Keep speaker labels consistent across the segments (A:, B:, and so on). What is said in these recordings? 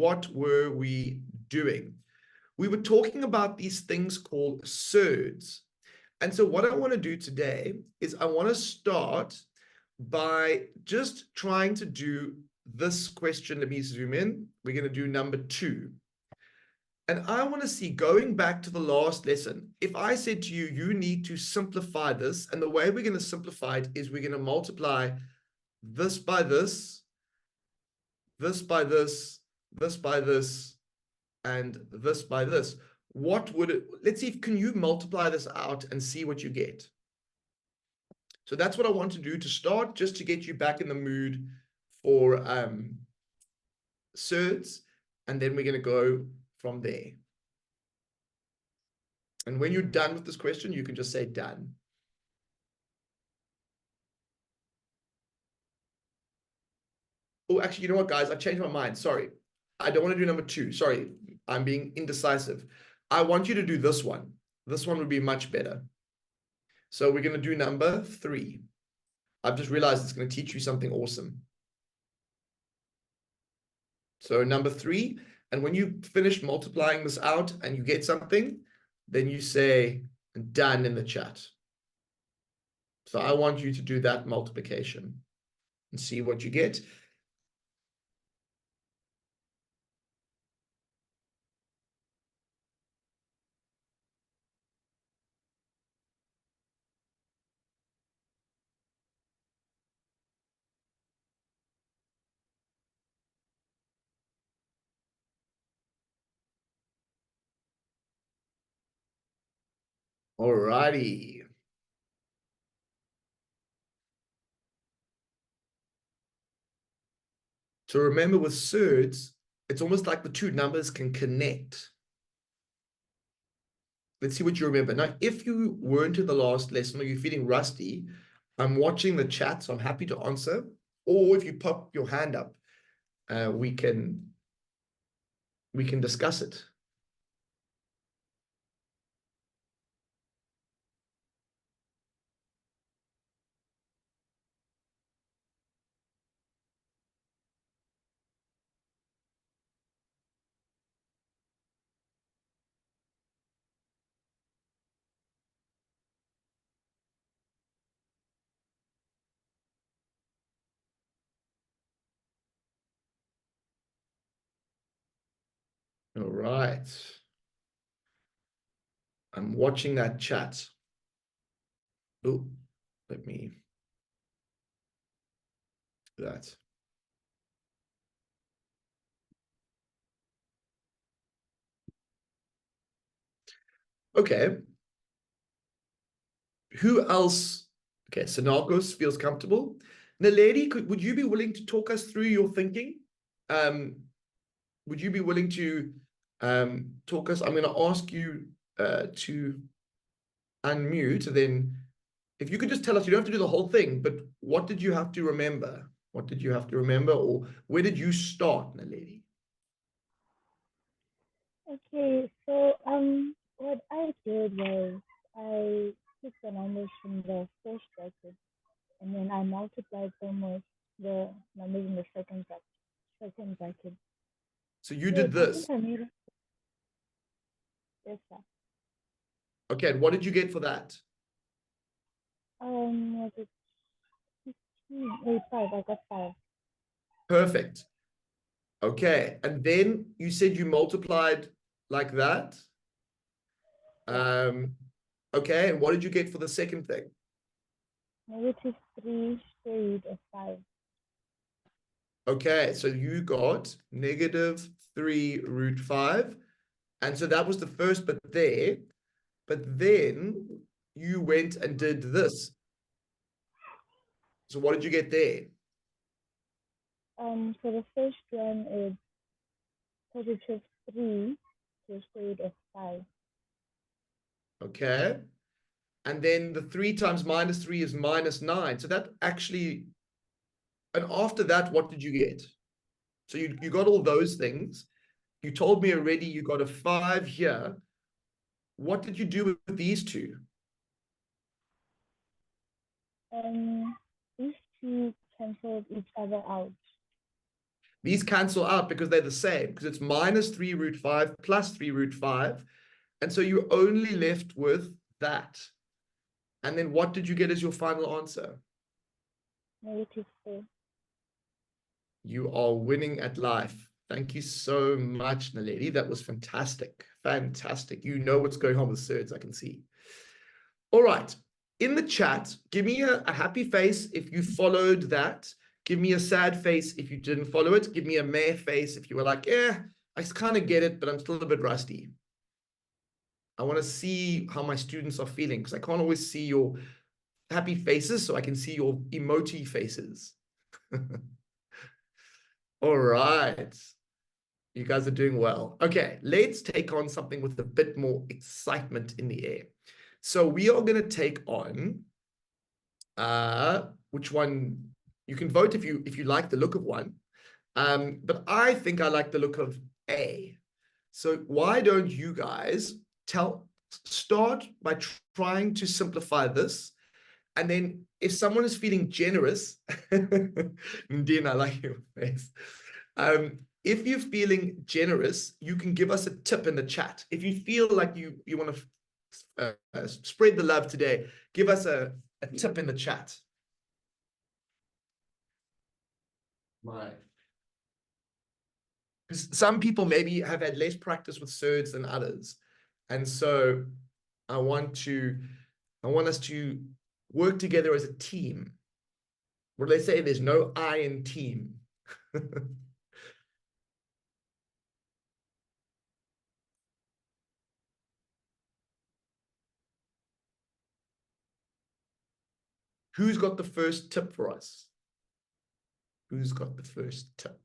A: what were we doing? We were talking about these things called surds. And so what I want to do today is I want to start by just trying to do this question. Let me zoom in. We're going to do number 2. And I want to see, going back to the last lesson, if I said to you, you need to simplify this, and the way we're going to simplify it is we're going to multiply this by this, this by this, this by this, and this by this. What would it, let's see, can you multiply this out and see what you get? So that's what I want to do to start, just to get you back in the mood for surds, and then we're going to go from there. And when you're done with this question, you can just say done. Oh, actually, you know what, guys? I've changed my mind. Sorry. I don't want to do number 2. Sorry. I'm being indecisive. I want you to do this one. This one would be much better. So we're going to do number 3. I've just realized it's going to teach you something awesome. So number 3, and when you finish multiplying this out and you get something, then you say done in the chat. So I want you to do that multiplication and see what you get. All righty. So remember, with surds, it's almost like the two numbers can connect. Let's see what you remember. Now, if you weren't in the last lesson or you're feeling rusty, I'm watching the chat, so I'm happy to answer. Or if you pop your hand up, we can discuss it. All right. I'm watching that chat. Oh, let me do that. Okay. Who else? Okay, so Narcos feels comfortable. Naledi, would you be willing to talk us through your thinking? Would you be willing to talk us? I'm going to ask you to unmute. And then if you could just tell us, you don't have to do the whole thing, but what did you have to remember? What did you have to remember, or where did you start, Naledi?
B: Okay, so what I did was I took the numbers from the first bracket and then I multiplied them with the numbers in the second bracket.
A: So you did this.
B: I think I made it. Yes, sir.
A: Okay, and what did you get for that?
B: Was it 15? 5. I got 5.
A: Perfect. Okay, and then you said you multiplied like that.
B: Yeah.
A: Okay, and what did you get for the second thing?
B: -3 square root of 5.
A: Okay, so you got -3 root 5. And so that was the first bit there. But then you went and did this. So what did you get there?
B: So the first one is +3 to the square root of 5.
A: Okay. And then the 3 times -3 is -9. So that actually, and after that, what did you get? So you got all those things. You told me already you got a 5 here. What did you do with these two?
B: These two canceled each other out.
A: These cancel out because they're the same, because it's minus 3 root 5 plus 3 root 5. And so you're only left with that. And then what did you get as your final answer?
B: -4.
A: You are winning at life. Thank you so much, Naledi. That was fantastic. Fantastic. You know what's going on with surds, I can see. All right. In the chat, give me a happy face if you followed that. Give me a sad face if you didn't follow it. Give me a meh face if you were like, yeah, I kind of get it, but I'm still a bit rusty. I want to see how my students are feeling, because I can't always see your happy faces, so I can see your emoji faces. All right. You guys are doing well. Okay, let's take on something with a bit more excitement in the air. So we are going to take on which one. You can vote if you like the look of one. But I think I like the look of A. So why don't you guys start by trying to simplify this, and then if someone is feeling generous, Dean, I like your face. If you're feeling generous, you can give us a tip in the chat. If you feel like you want to spread the love today, give us a tip in the chat. Right. Because some people maybe have had less practice with surds than others. And so I want us to work together as a team. What do they say? There's no I in team. Who's got the first tip for us? Who's got the first tip?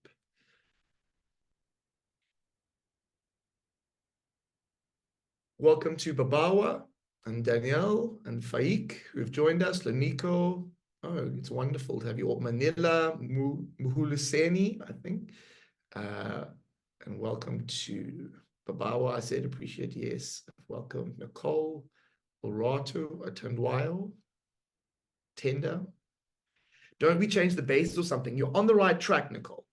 A: Welcome to Babawa and Danielle and Faik, who have joined us. Laniko. Oh, it's wonderful to have you all. Manila Muhuluseni, I think. And welcome to Babawa. I said appreciate, yes. Welcome. Nicole, Orato, Atundwayo, Tender. Don't we change the bases or something? You're on the right track, Nicole.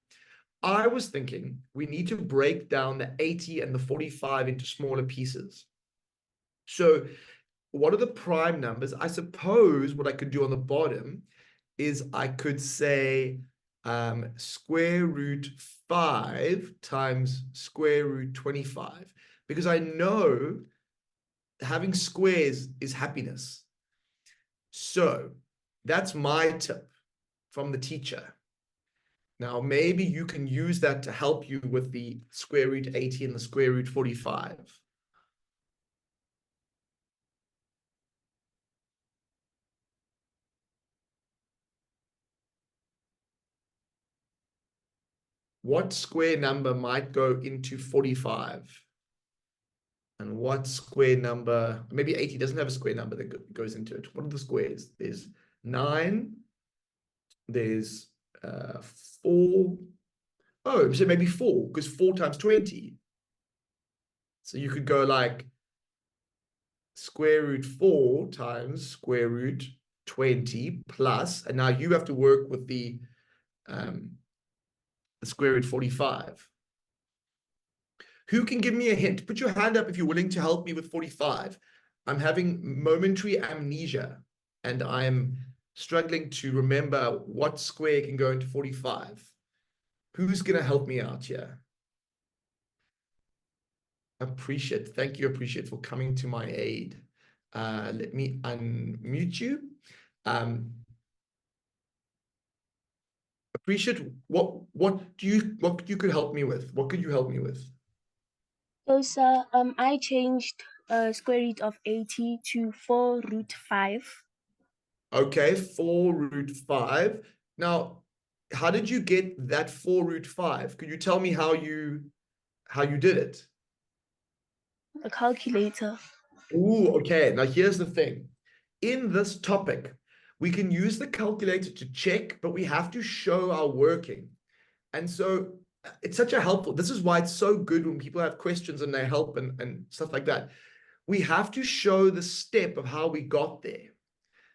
A: I was thinking we need to break down the 80 and the 45 into smaller pieces. So what are the prime numbers? I suppose what I could do on the bottom is I could say square root 5 times square root 25, because I know having squares is happiness. So that's my tip from the teacher. Now, maybe you can use that to help you with the square root 80 and the square root 45. What square number might go into 45? And what square number, maybe 80 doesn't have a square number that goes into it. What are the squares? There's 9, there's 4. Oh, so maybe 4, because 4 times 20. So you could go like square root 4 times square root 20 plus, and now you have to work with the square root 45. Who can give me a hint? Put your hand up if you're willing to help me with 45. I'm having momentary amnesia, and I'm struggling to remember what square can go into 45. Who's going to help me out here? Appreciate. Thank you, Appreciate, for coming to my aid. Let me unmute you. Appreciate. What you could help me with? What could you help me with?
C: So, sir, I changed square root of 80 to 4 root 5.
A: Okay, 4 root 5. Now, how did you get that 4 root 5? Could you tell me how you did it?
C: A calculator.
A: Ooh, okay. Now here's the thing. In this topic, we can use the calculator to check, but we have to show our working. And so it's such a helpful, this is why it's so good when people have questions and they help and stuff like that. We have to show the step of how we got there.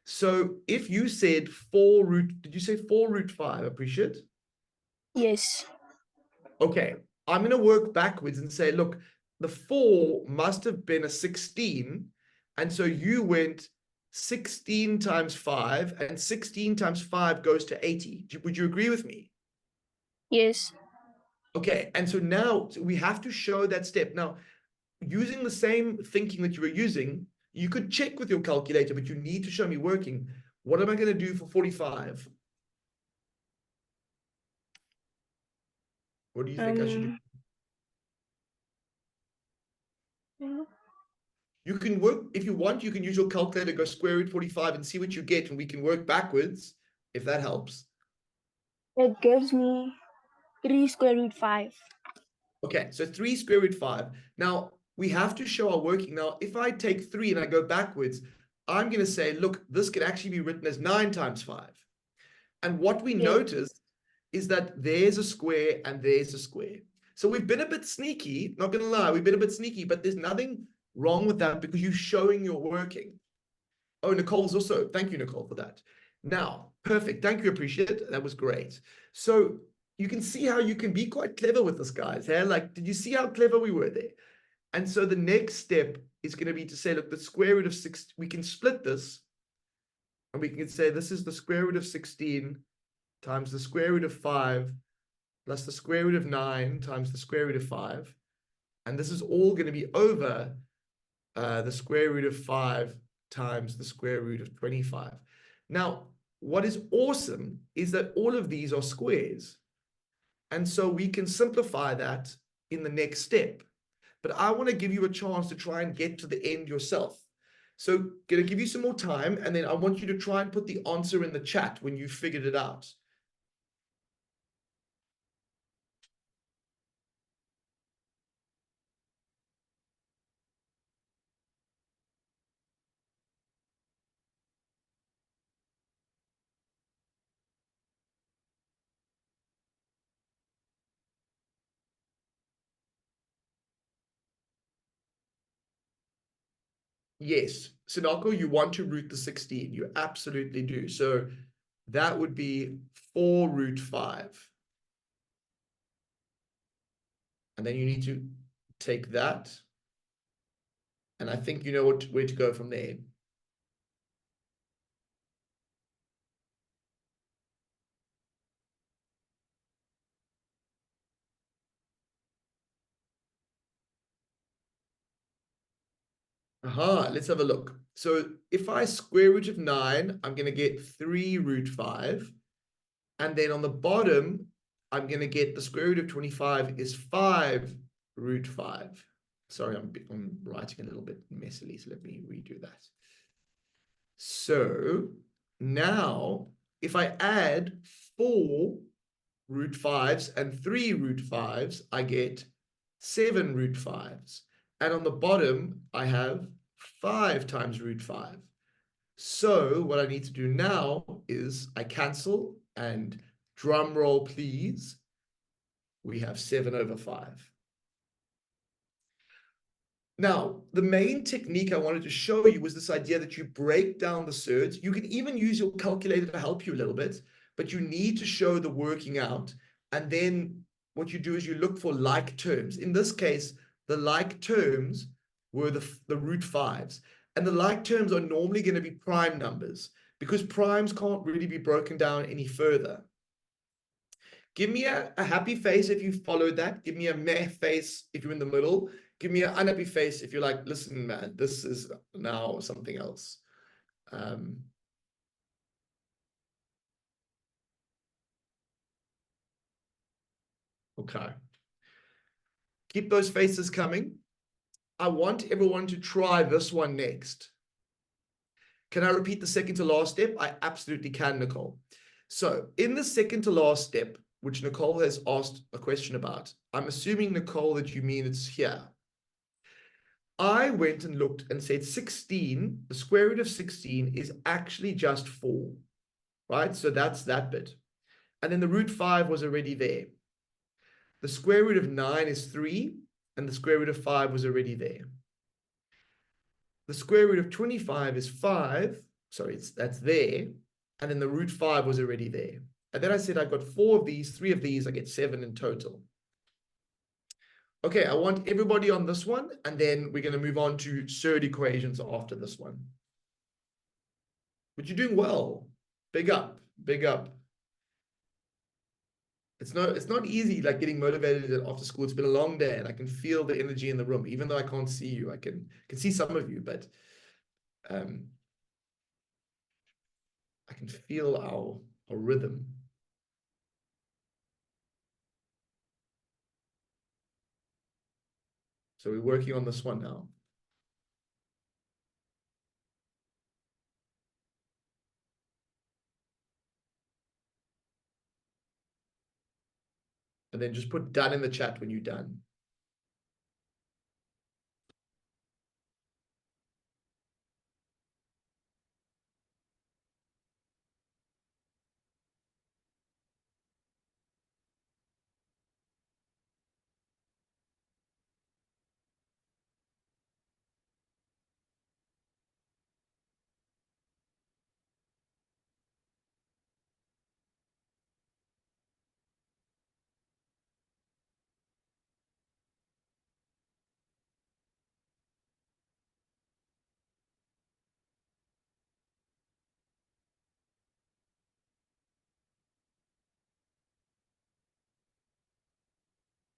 A: So if you said 4 root, did you say 4 root 5? Appreciate?
C: Yes.
A: Okay, I'm going to work backwards and say, look, the 4 must have been a 16. And so you went 16 times 5, and 16 times 5 goes to 80. Would you agree with me?
C: Yes.
A: Okay, and so now we have to show that step. Now, using the same thinking that you were using, you could check with your calculator, but you need to show me working. What am I going to do for 45? What do you think I should do? You can work, if you want, you can use your calculator, go square root 45 and see what you get, and we can work backwards, if that helps.
C: It gives me 3 square root 5.
A: Okay, so 3 square root 5. Now, we have to show our working. Now, if I take 3 and I go backwards, I'm going to say, look, this could actually be written as 9 times 5. And what we notice is that there's a square and there's a square. So we've been a bit sneaky, not going to lie, we've been a bit sneaky, but there's nothing wrong with that because you're showing your working. Oh, Nicole's also, thank you, Nicole, for that. Now, perfect. Thank you, appreciate it. That was great. So you can see how you can be quite clever with this, guys. Hey? Like, did you see how clever we were there? And so the next step is going to be to say, look, the square root of 6, we can split this. And we can say this is the square root of 16 times the square root of 5 plus the square root of 9 times the square root of 5. And this is all going to be over the square root of 5 times the square root of 25. Now, what is awesome is that all of these are squares. And so we can simplify that in the next step. But I want to give you a chance to try and get to the end yourself. So going to give you some more time, and then I want you to try and put the answer in the chat when you figured it out. Yes, Sinako, you want to root the 16. You absolutely do. So that would be 4 root 5. And then you need to take that. And I think you know where to go from there. Aha, let's have a look. So if I square root of 9, I'm going to get 3 root 5. And then on the bottom, I'm going to get the square root of 25 is 5 root 5. Sorry, I'm writing a little bit messily, so let me redo that. So now, if I add 4 root 5s and 3 root 5s, I get 7 root 5s. And on the bottom, I have 5 times root 5. So what I need to do now is I cancel, and drum roll, please. We have 7 over 5. Now, the main technique I wanted to show you was this idea that you break down the surds. You can even use your calculator to help you a little bit, but you need to show the working out. And then what you do is you look for like terms. In this case, the like terms were the root 5s. And the like terms are normally going to be prime numbers because primes can't really be broken down any further. Give me a happy face if you followed that. Give me a meh face if you're in the middle. Give me an unhappy face if you're like, listen, man, this is now something else. Okay. Keep those faces coming. I want everyone to try this one next. Can I repeat the second to last step? I absolutely can, Nicole. So in the second to last step, which Nicole has asked a question about, I'm assuming, Nicole, that you mean it's here. I went and looked and said 16, the square root of 16 is actually just 4, right? So that's that bit. And then the root 5 was already there. The square root of 9 is 3, and the square root of 5 was already there. The square root of 25 is 5. Sorry, that's there. And then the root 5 was already there. And then I said I got 4 of these, 3 of these, I get 7 in total. Okay, I want everybody on this one, and then we're going to move on to surd equations after this one. But you're doing well. Big up, big up. It's not easy, like getting motivated after school. It's been a long day, and I can feel the energy in the room. Even though I can't see you, I can see some of you, but I can feel our rhythm. So we're working on this one now. And then just put done in the chat when you're done.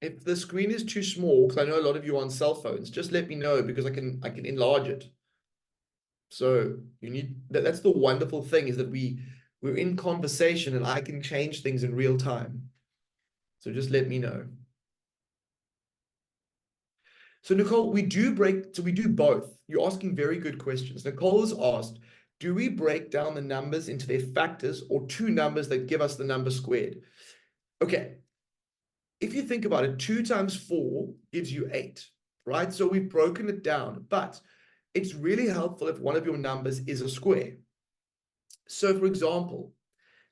A: If the screen is too small, because I know a lot of you are on cell phones, just let me know because I can enlarge it. So you need that's the wonderful thing, is that we're in conversation and I can change things in real time. So just let me know. So Nicole, we do both. You're asking very good questions. Nicole has asked, do we break down the numbers into their factors or two numbers that give us the number squared? Okay. If you think about it, 2 times 4 gives you 8, right? So we've broken it down, but it's really helpful if one of your numbers is a square. So for example,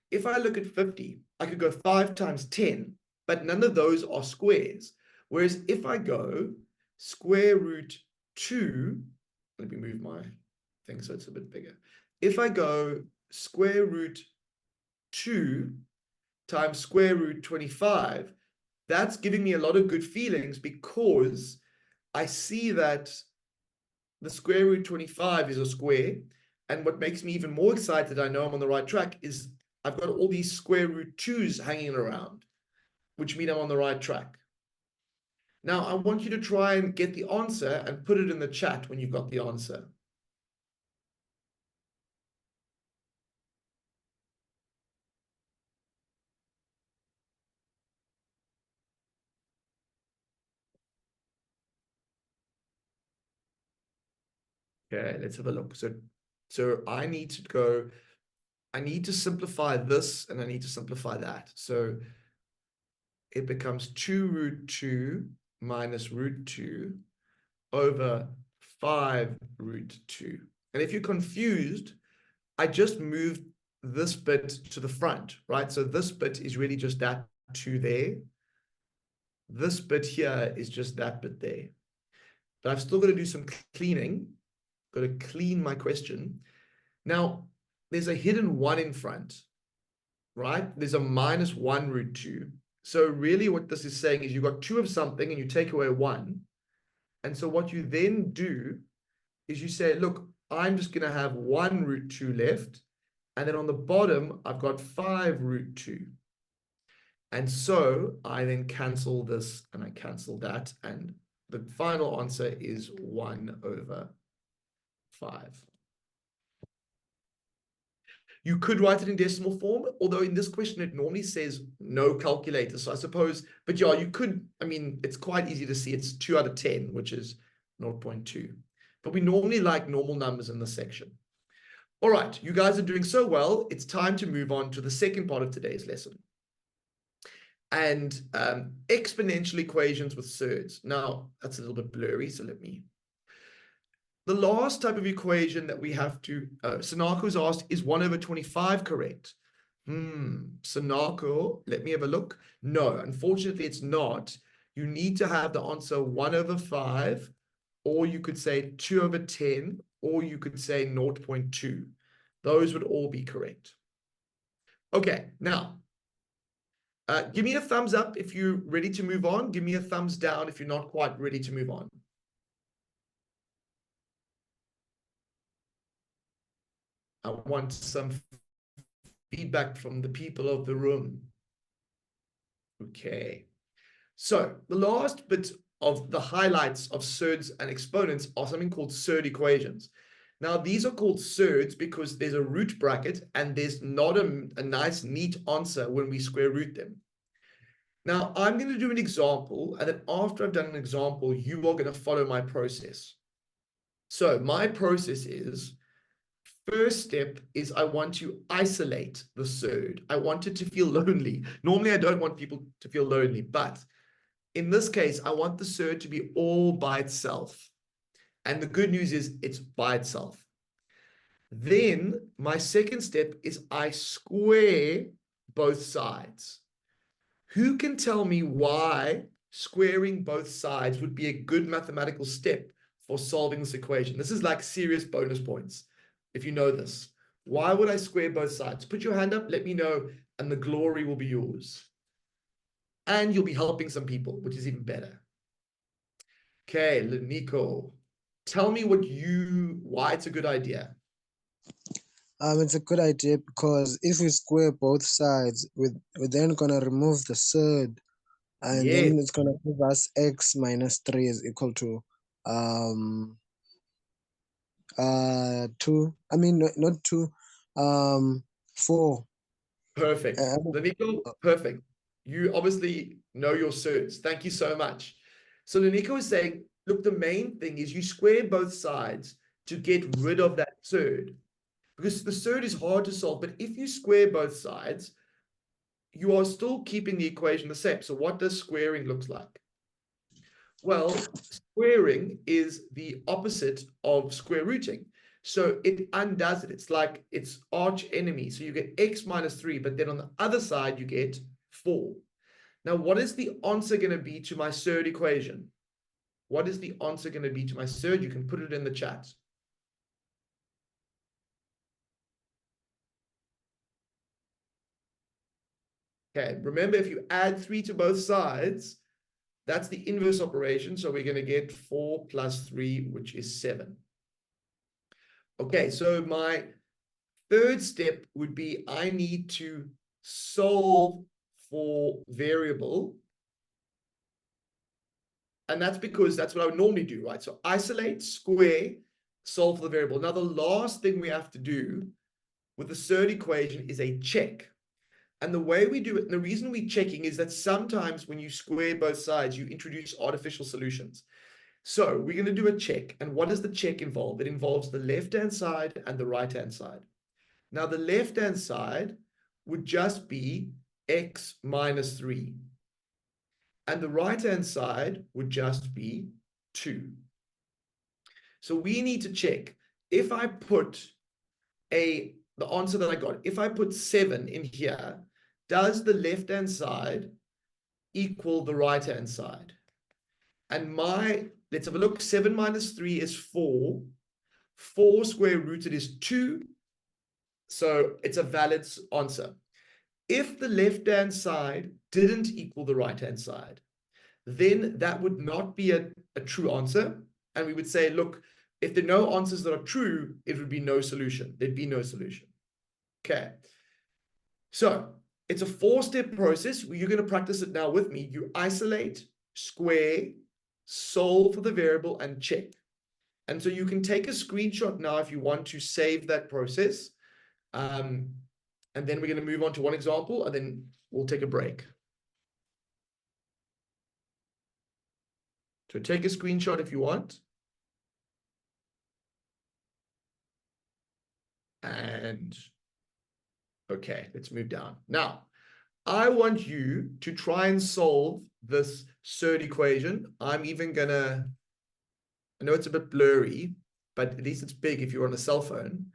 A: if I look at 50, I could go 5 times 10, but none of those are squares. Whereas if I go square root 2, let me move my thing so it's a bit bigger. If I go square root 2 times square root 25, that's giving me a lot of good feelings because I see that the square root 25 is a square. And what makes me even more excited, I know I'm on the right track, is I've got all these square root 2's hanging around, which mean I'm on the right track. Now, I want you to try and get the answer and put it in the chat when you've got the answer. Okay, let's have a look. So I need to simplify this and I need to simplify that. So it becomes 2 root 2 minus root 2 over 5 root 2. And if you're confused, I just moved this bit to the front, right? So this bit is really just that 2 there. This bit here is just that bit there. But I've still got to do some cleaning. Got to clean my question. Now, there's a hidden 1 in front, right? There's a minus 1 root 2. So really what this is saying is you've got 2 of something and you take away 1. And so what you then do is you say, look, I'm just going to have 1 root 2 left. And then on the bottom, I've got 5 root 2. And so I then cancel this and I cancel that. And the final answer is 1 over 5. You could write it in decimal form, although in this question, it normally says no calculator. So I suppose, but yeah, you could, I mean, it's quite easy to see it's 2 out of 10, which is 0.2. But we normally like normal numbers in this section. All right, you guys are doing so well. It's time to move on to the second part of today's lesson. And exponential equations with surds. Now, that's a little bit blurry, so let me. The last type of equation that we have to, Sanako's asked, is 1 over 25 correct? Sanako, let me have a look. No, unfortunately, it's not. You need to have the answer 1 over 5, or you could say 2 over 10, or you could say 0.2. Those would all be correct. Okay, now, Give me a thumbs up if you're ready to move on. Give me a thumbs down if you're not quite ready to move on. I want some feedback from the people of the room. Okay. So the last bit of the highlights of surds and exponents are something called surd equations. Now, these are called surds because there's a root bracket and there's not a nice, neat answer when we square root them. Now, I'm going to do an example, and then after I've done an example, you are going to follow my process. So my process is, first step is I want to isolate the surd. I want it to feel lonely. Normally, I don't want people to feel lonely, but in this case, I want the surd to be all by itself. And the good news is it's by itself. Then my second step is I square both sides. Who can tell me why squaring both sides would be a good mathematical step for solving this equation? This is like serious bonus points if you know this. Why would I square both sides? Put your hand up, let me know, and the glory will be yours. And you'll be helping some people, which is even better. Okay, Nico, tell me why it's a good idea.
D: It's a good idea because if we square both sides, we're then gonna remove the surd, and then it's gonna give us x minus 3 is equal to 2. I mean, not 2, 4.
A: Perfect. Nico, perfect. You obviously know your surds. Thank you so much. So Nico is saying, look, the main thing is you square both sides to get rid of that surd. Because the surd is hard to solve, but if you square both sides, you are still keeping the equation the same. So what does squaring look like? Well, squaring is the opposite of square rooting. So it undoes it. It's like its arch enemy. So you get x minus 3, but then on the other side, you get 4. Now, what is the answer going to be to my surd equation? What is the answer going to be to my surd? You can put it in the chat. Okay, remember, if you add 3 to both sides, that's the inverse operation. So we're going to get 4 plus 3, which is 7. Okay, so my third step would be I need to solve for variable. And that's because that's what I would normally do, right? So isolate, square, solve for the variable. Now, the last thing we have to do with the surd equation is a check. And the way we do it, and the reason we're checking is that sometimes when you square both sides, you introduce artificial solutions. So we're going to do a check. And what does the check involve? It involves the left-hand side and the right-hand side. Now, the left-hand side would just be x minus 3. And the right-hand side would just be 2. So we need to check. If I put the answer that I got, if I put 7 in here, does the left-hand side equal the right-hand side? And let's have a look. 7 minus 3 is 4. 4 square rooted is 2. So it's a valid answer. If the left-hand side didn't equal the right-hand side, then that would not be a true answer. And we would say, look, if there are no answers that are true, it would be no solution. There'd be no solution. Okay. So it's a 4-step process. You're going to practice it now with me. You isolate, square, solve for the variable, and check. And so you can take a screenshot now if you want to save that process. And then we're going to move on to one example, and then we'll take a break. So take a screenshot if you want. And okay, let's move down. Now, I want you to try and solve this surd equation. I'm even gonna, I know it's a bit blurry, but at least it's big if you're on a cell phone.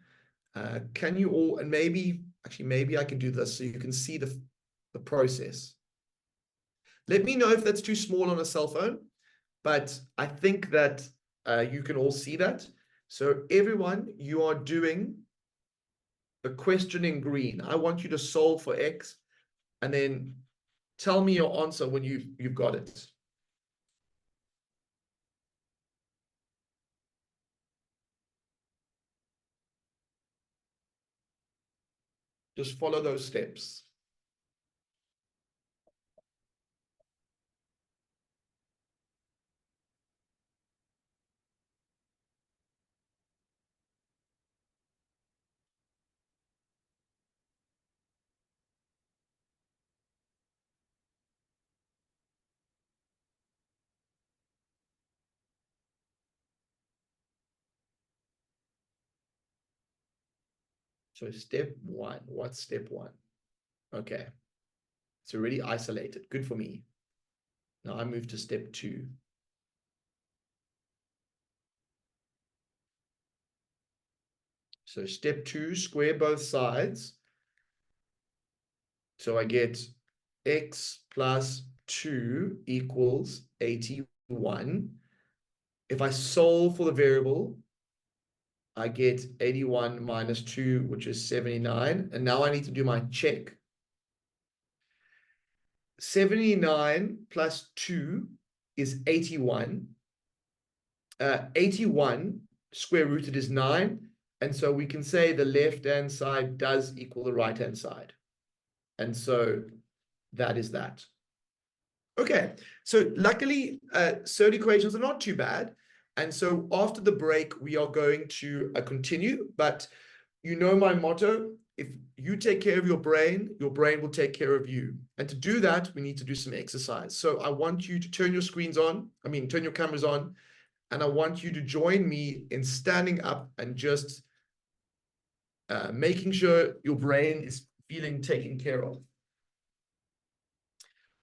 A: Can you all, and maybe I can do this so you can see the process. Let me know if that's too small on a cell phone, but I think that you can all see that. So everyone, you are doing the question in green. I want you to solve for x, and then tell me your answer when you've got it. Just follow those steps. So step one, what's step one? Okay. It's already isolated. Good for me. Now I move to step two. So step two, square both sides. So I get x plus 2 equals 81. If I solve for the variable, I get 81 minus 2, which is 79. And now I need to do my check. 79 plus 2 is 81. 81 square rooted is 9. And so we can say the left-hand side does equal the right-hand side. And so that is that. Okay, so luckily, surd equations are not too bad. And so after the break, we are going to continue. But you know my motto, if you take care of your brain will take care of you. And to do that, we need to do some exercise. So I want you to turn your screens on, turn your cameras on, and I want you to join me in standing up and just making sure your brain is feeling taken care of.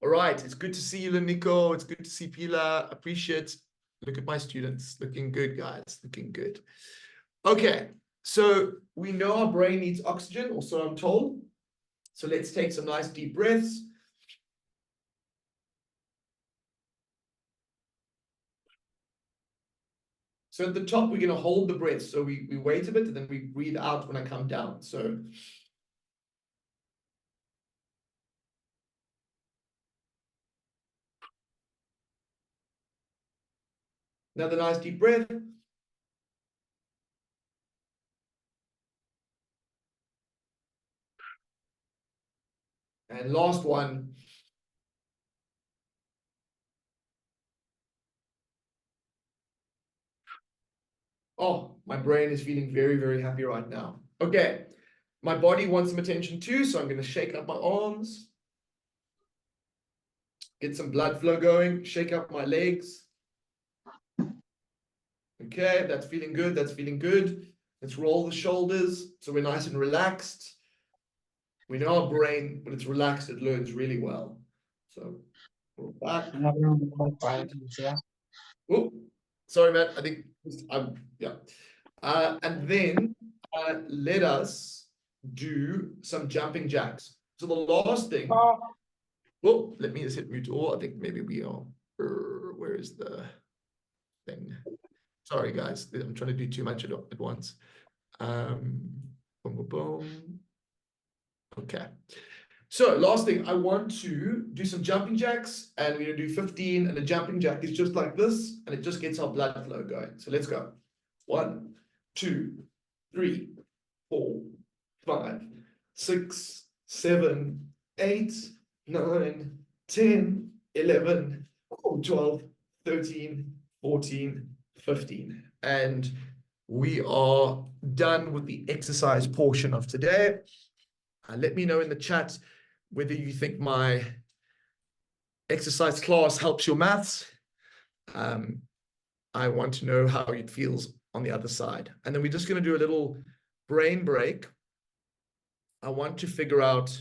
A: All right, it's good to see you, Nico. It's good to see Pila. Appreciate. Look at my students. Looking good, guys. Looking good. Okay, so we know our brain needs oxygen, or so I'm told. So let's take some nice deep breaths. So at the top, we're going to hold the breath. So we wait a bit, and then we breathe out when I come down. So another nice deep breath. And last one. Oh, my brain is feeling very, very happy right now. Okay, my body wants some attention too, so I'm going to shake up my arms. Get some blood flow going, shake up my legs. Okay, that's feeling good, that's feeling good. Let's roll the shoulders so we're nice and relaxed. We know our brain, when it's relaxed, it learns really well. So, roll back. Oh, sorry, man. I think yeah. And then let us do some jumping jacks. So the last thing. Oh, let me just hit mute all. I think maybe we are. Where is the thing? Sorry, guys. I'm trying to do too much at once. Boom, boom, boom. Okay. So last thing, I want to do some jumping jacks, and we're going to do 15, and the jumping jack is just like this, and it just gets our blood flow going. So let's go. 1, 2, 3, 4, 5, 6, 7, 8, 9, 10, 11, 12, 13, 14, 15. And we are done with the exercise portion of today. Let me know in the chat whether you think my exercise class helps your maths. I want to know how it feels on the other side. And then we're just going to do a little brain break. I want to figure out,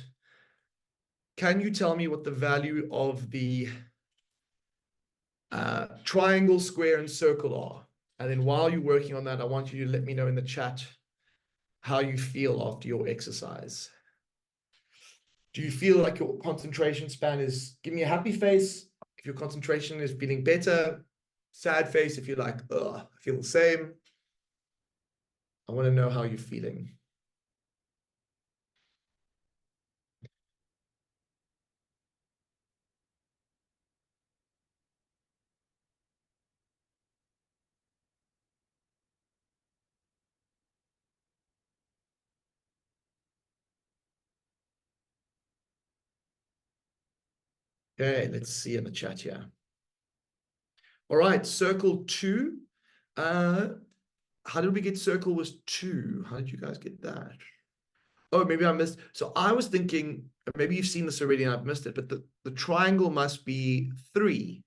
A: can you tell me what the value of the triangle, square, and circle are? And then while you're working on that, I want you to let me know in the chat how you feel after your exercise. Do you feel like your concentration span is, give me a happy face if your concentration is feeling better, sad face if you're like, ugh, I feel the same. I want to know how you're feeling. Okay, let's see in the chat here. All right, circle 2. How did we get circle was 2? How did you guys get that? Oh, maybe I missed. So I was thinking, maybe you've seen this already and I've missed it, but the triangle must be 3.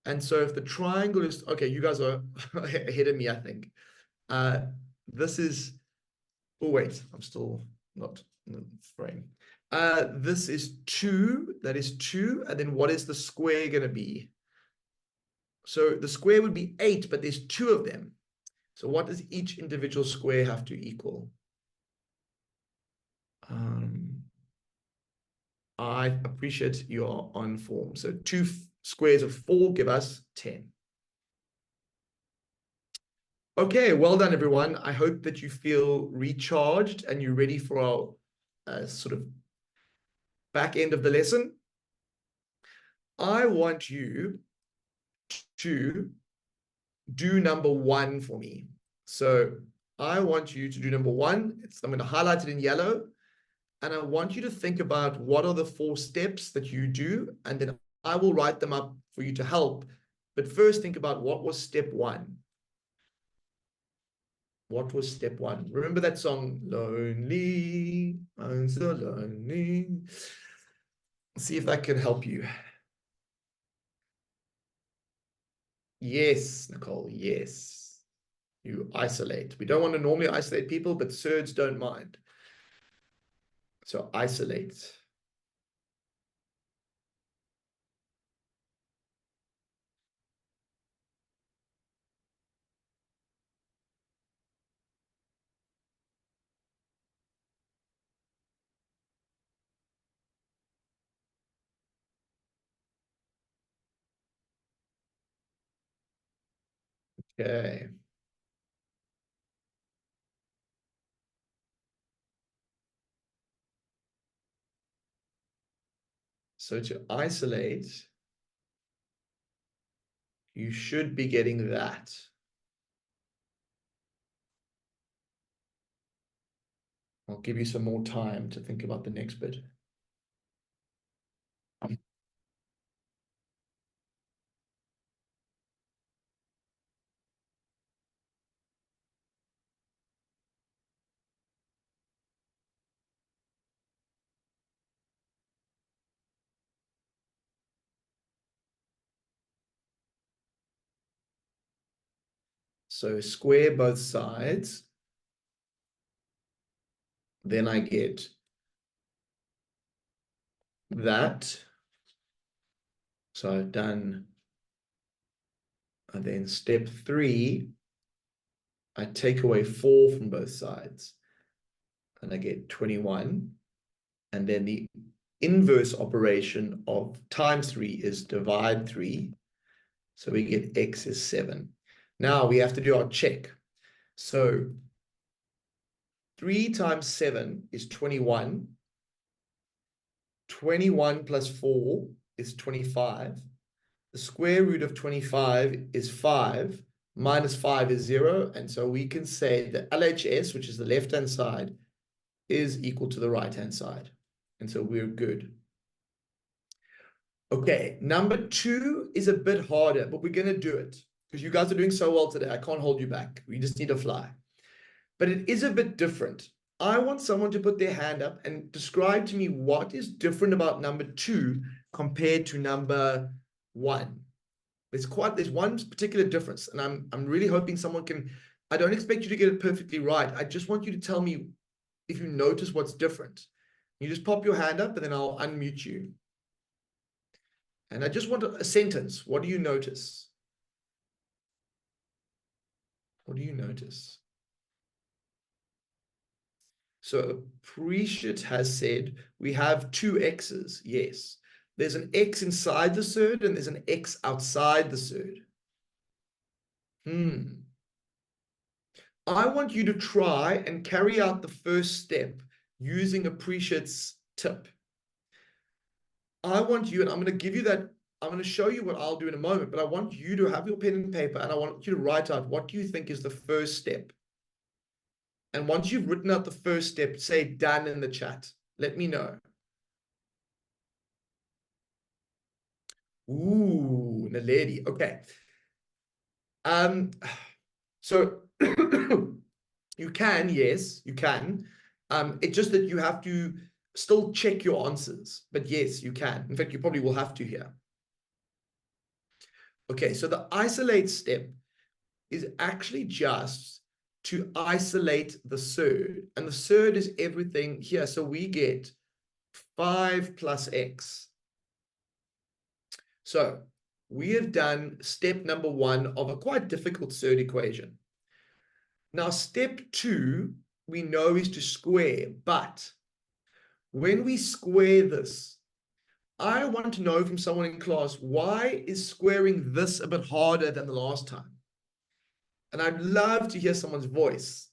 A: And so if the triangle is, okay, you guys are ahead of me, I think. This is, oh, wait, I'm still not in the frame. This is 2, that is 2. And then what is the square going to be? So the square would be 8, but there's 2 of them. So what does each individual square have to equal? I appreciate your on form. So 2 squares of 4 give us 10. Okay, well done, everyone. I hope that you feel recharged and you're ready for our sort of back end of the lesson. I want you to do number 1 for me. So I want you to do number 1. I'm going to highlight it in yellow. And I want you to think about what are the 4 steps that you do, and then I will write them up for you to help. But first, think about what was step 1. What was step 1? Remember that song, Lonely, I'm so lonely. See if that can help you. Yes, Nicole, yes. You isolate. We don't want to normally isolate people, but surds don't mind. So isolate. Okay. So to isolate, you should be getting that. I'll give you some more time to think about the next bit. So square both sides. Then I get that. So I've done, and then step 3, I take away 4 from both sides. And I get 21. And then the inverse operation of times 3 is divide 3. So we get x is 7. Now we have to do our check. So 3 times 7 is 21. 21 plus 4 is 25. The square root of 25 is 5. Minus 5 is 0. And so we can say that LHS, which is the left-hand side, is equal to the right-hand side. And so we're good. Okay, number 2 is a bit harder, but we're going to do it. Because you guys are doing so well today. I can't hold you back. We just need to fly. But it is a bit different. I want someone to put their hand up and describe to me what is different about number 2 compared to number 1. There's one particular difference, and I'm really hoping someone can. I don't expect you to get it perfectly right. I just want you to tell me if you notice what's different. You just pop your hand up and then I'll unmute you. And I just want a sentence. What do you notice? What do you notice? So Appreciate has said we have 2 x's. Yes. There's an x inside the surd and there's an x outside the surd. I want you to try and carry out the first step using Appreciate's tip. I want you, and I'm going to give you that, I'm going to show you what I'll do in a moment, but I want you to have your pen and paper and I want you to write out what do you think is the first step. And once you've written out the first step, say done in the chat. Let me know. Ooh, Naledi. Okay. So you can, yes, you can. It's just that you have to still check your answers. But yes, you can. In fact, you probably will have to here. Okay, so the isolate step is actually just to isolate the surd. And the surd is everything here. So we get 5 plus x. So we have done step number 1 of a quite difficult surd equation. Now, step 2, we know is to square. But when we square this, I want to know from someone in class, why is squaring this a bit harder than the last time? And I'd love to hear someone's voice,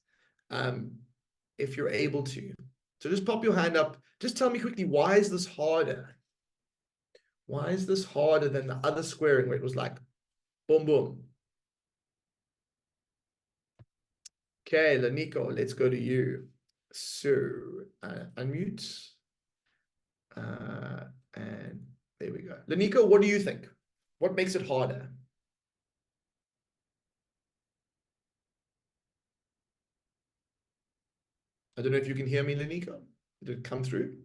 A: if you're able to. So just pop your hand up. Just tell me quickly, why is this harder? Why is this harder than the other squaring where it was like, boom, boom? Okay, Laniko, let's go to you. So, unmute. And there we go. Laniko, what do you think? What makes it harder? I don't know if you can hear me, Laniko. Did it come through?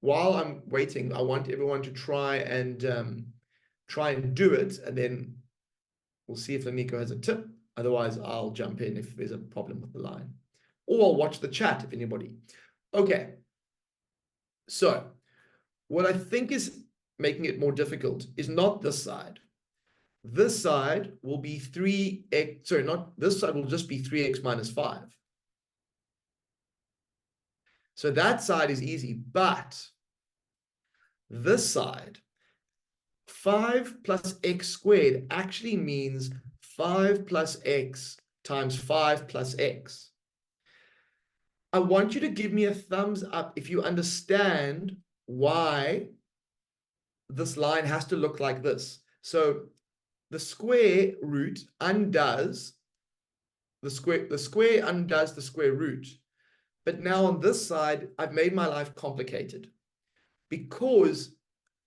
A: While I'm waiting, I want everyone to try and do it, and then we'll see if Laniko has a tip. Otherwise, I'll jump in if there's a problem with the line. Or I'll watch the chat if anybody. Okay. So what I think is making it more difficult is not this side. This side will be 3x, sorry, not this side will just be 3x minus 5. So that side is easy, but this side, 5 plus x squared actually means 5 plus x times 5 plus x. I want you to give me a thumbs up if you understand why this line has to look like this. So the square root undoes the square undoes the square root. But now on this side, I've made my life complicated because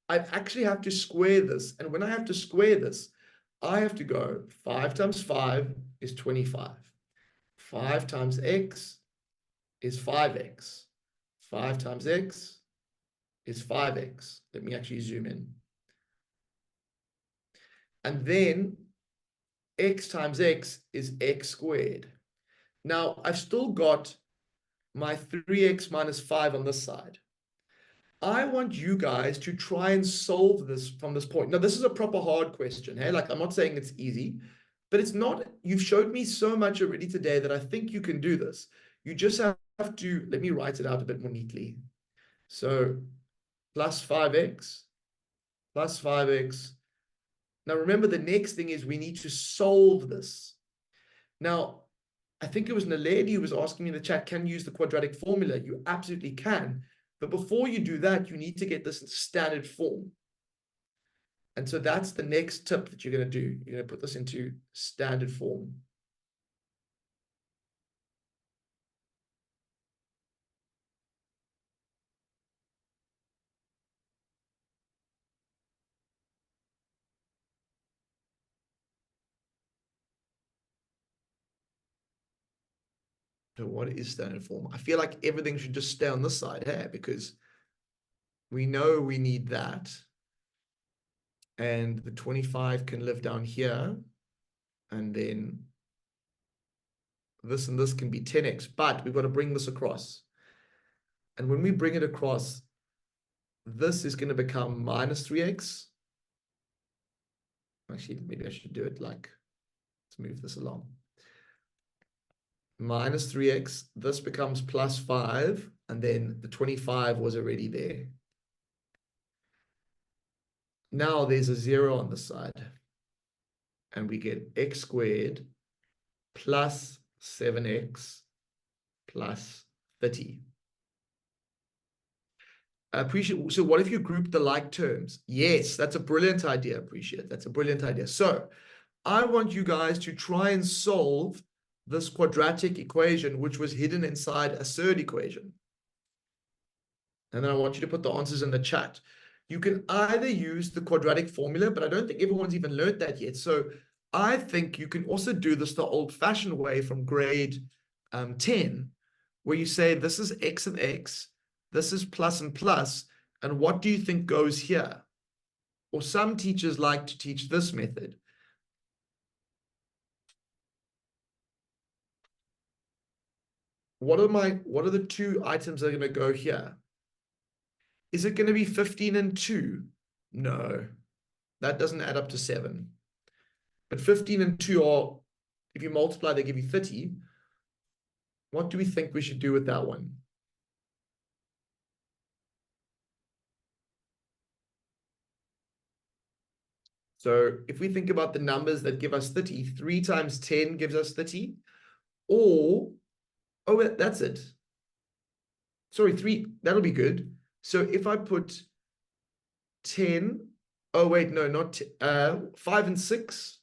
A: I actually have to square this. And when I have to square this, I have to go 5 times 5 is 25. 5 times x is 5x. 5 times x is 5x. Let me actually zoom in. And then x times x is x squared. Now, I've still got my 3x minus 5 on this side. I want you guys to try and solve this from this point. Now, this is a proper hard question. Hey, like I'm not saying it's easy, but it's not. You've showed me so much already today that I think you can do this. You just have to, let me write it out a bit more neatly. So plus 5x, plus 5x. Now, remember, the next thing is we need to solve this. Now, I think it was Naledi who was asking me in the chat, can you use the quadratic formula? You absolutely can. But before you do that, you need to get this in standard form. And so that's the next tip that you're going to do. You're going to put this into standard form. So what is standard form? I feel like everything should just stay on this side here because we know we need that. And the 25 can live down here. And then this and this can be 10x, but we've got to bring this across. And when we bring it across, this is going to become minus 3x. Actually, maybe I should do it like, let's move this along. Minus 3x, this becomes plus 5, and then the 25 was already there. Now there's a 0 on the side, and we get x squared plus 7x plus 30. Appreciate. So what if you group the like terms? Yes, that's a brilliant idea. Appreciate. That's a brilliant idea. So I want you guys to try and solve this quadratic equation, which was hidden inside a surd equation. And then I want you to put the answers in the chat. You can either use the quadratic formula, but I don't think everyone's even learned that yet. So I think you can also do this the old-fashioned way from grade 10, where you say this is x and x, this is plus and plus, and what do you think goes here? Or some teachers like to teach this method. What are the two items that are going to go here? Is it going to be 15 and 2? No, that doesn't add up to 7. But 15 and 2 are, if you multiply, they give you 30. What do we think we should do with that one? So if we think about the numbers that give us 30, 3 times 10 gives us 30. Or, oh, that's it. Sorry, 3, that'll be good. So if I put 10, oh wait, no, not 5 and 6.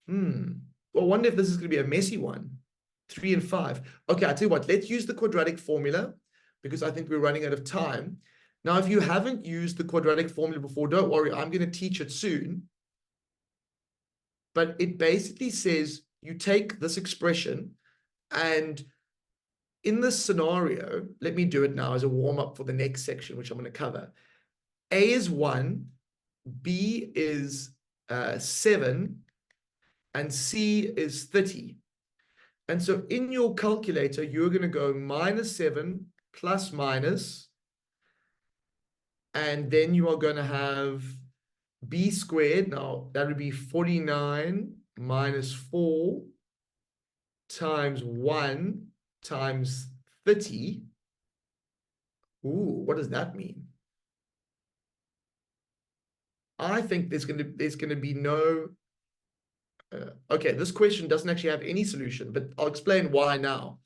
A: Well, I wonder if this is going to be a messy one. 3 and 5. Okay, I'll tell you what, let's use the quadratic formula because I think we're running out of time. Now, if you haven't used the quadratic formula before, don't worry, I'm going to teach it soon. But it basically says you take this expression, and in this scenario, let me do it now as a warm-up for the next section, which I'm going to cover. A is 1, B is 7, and C is 30. And so in your calculator, you're going to go -7 plus minus, and then you are going to have b squared. Now, that would be 49 minus 4 times 1 times 30. Ooh, what does that mean? I think there's going to be no... okay, this question doesn't actually have any solution, but I'll explain why now.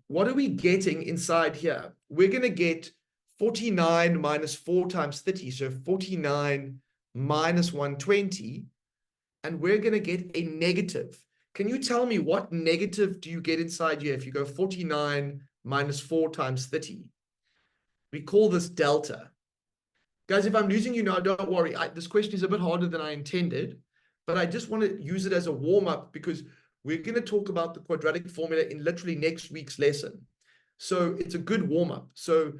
A: What are we getting inside here? We're going to get 49 minus 4 times 30, so 49 minus 120, and we're going to get a negative. Can you tell me what negative do you get inside here if you go 49 minus 4 times 30? We call this delta. Guys, if I'm losing you now, don't worry. This question is a bit harder than I intended, but I just want to use it as a warm-up because we're going to talk about the quadratic formula in literally next week's lesson. So it's a good warm-up. So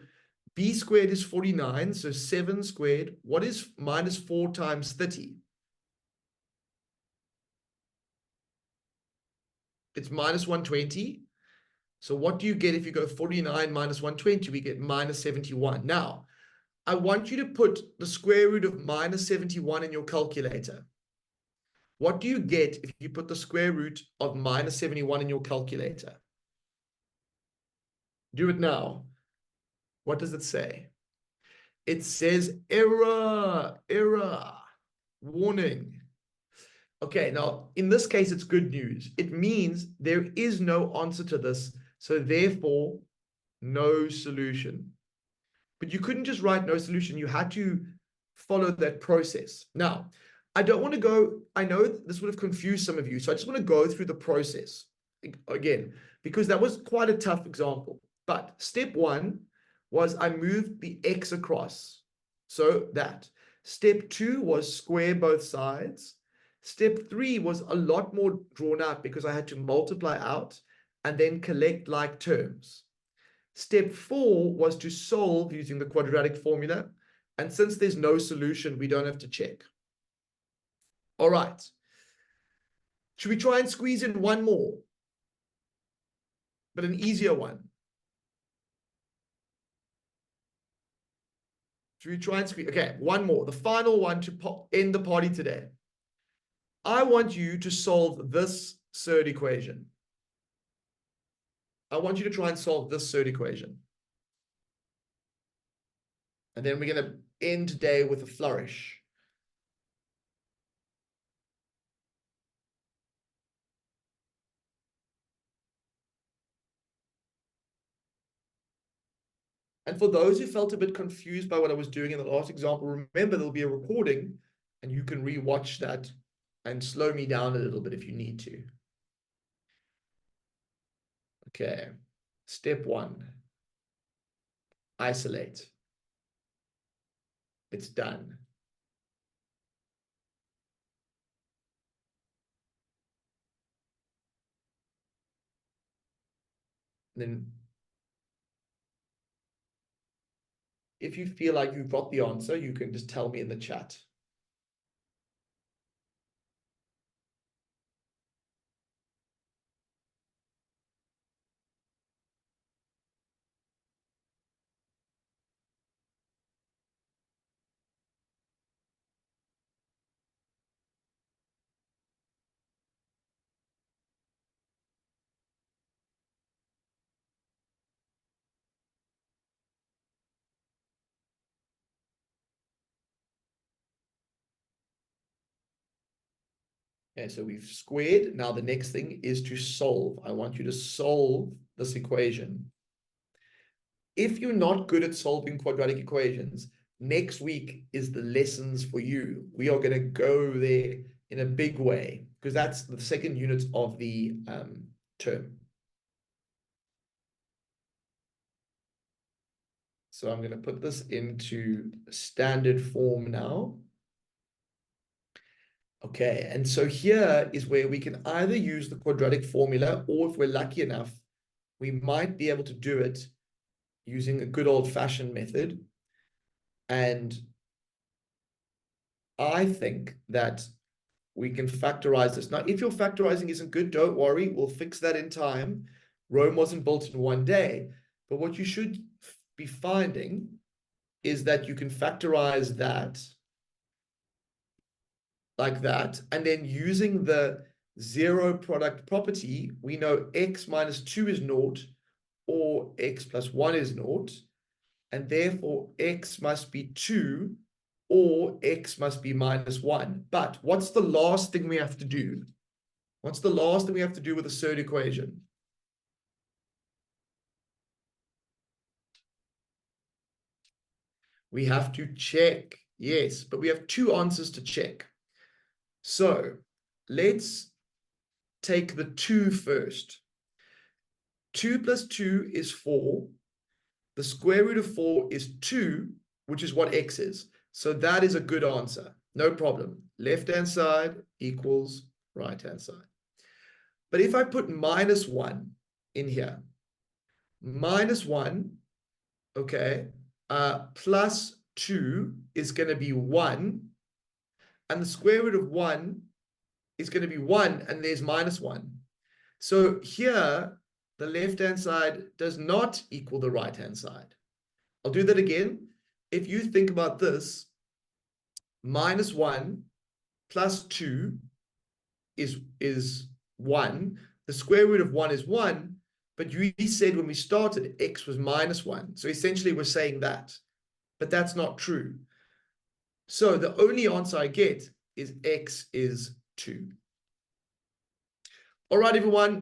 A: b squared is 49, so 7 squared. What is minus 4 times 30? It's minus 120. So what do you get if you go 49 minus 120? We get minus 71. Now, I want you to put the square root of minus 71 in your calculator. What do you get if you put the square root of minus 71 in your calculator? Do it now. What does it say? It says error, error, warning. Okay, now in this case, it's good news. It means there is no answer to this, so therefore, no solution. But you couldn't just write no solution. You had to follow that process. Now, I don't want to go, I know this would have confused some of you, so I just want to go through the process again, because that was quite a tough example. But step 1 was I moved the x across. So that. Step 2 was square both sides. Step 3 was a lot more drawn out because I had to multiply out and then collect like terms. Step 4 was to solve using the quadratic formula. And since there's no solution, we don't have to check. All right. Should we try and squeeze in one more? But an easier one. Should we try and squeeze? Okay, one more. The final one to end the party today. I want you to solve this third equation. I want you to try and solve this third equation. And then we're going to end today with a flourish. And for those who felt a bit confused by what I was doing in the last example, remember there'll be a recording and you can re-watch that and slow me down a little bit if you need to. Okay, step 1. isolate. It's done. Then if you feel like you've got the answer, you can just tell me in the chat. Okay, so we've squared. Now the next thing is to solve. I want you to solve this equation. If you're not good at solving quadratic equations, next week is the lessons for you. We are going to go there in a big way because that's the second unit of the term. So I'm going to put this into standard form now. Okay, and so here is where we can either use the quadratic formula, or if we're lucky enough, we might be able to do it using a good old-fashioned method. And I think that we can factorize this. Now, if your factorizing isn't good, don't worry, we'll fix that in time. Rome wasn't built in one day. But what you should be finding is that you can factorize that like that, and then using the zero product property, we know x minus 2 is naught, or x plus 1 is naught, and therefore x must be 2, or x must be minus 1. But what's the last thing we have to do? What's the last thing we have to do with the third equation? We have to check. Yes, but we have two answers to check. So let's take the 2 first. 2 plus 2 is 4. The square root of 4 is 2, which is what x is. So that is a good answer. No problem. Left-hand side equals right-hand side. But if I put minus 1 in here, minus 1, okay, plus 2 is going to be 1. And the square root of 1 is going to be 1, and there's minus 1. So here, the left-hand side does not equal the right-hand side. I'll do that again. If you think about this, minus 1 plus 2 is 1. The square root of 1 is 1, but you said when we started, x was minus 1. So essentially, we're saying that. But that's not true. So the only answer I get is x is 2. All right, everyone.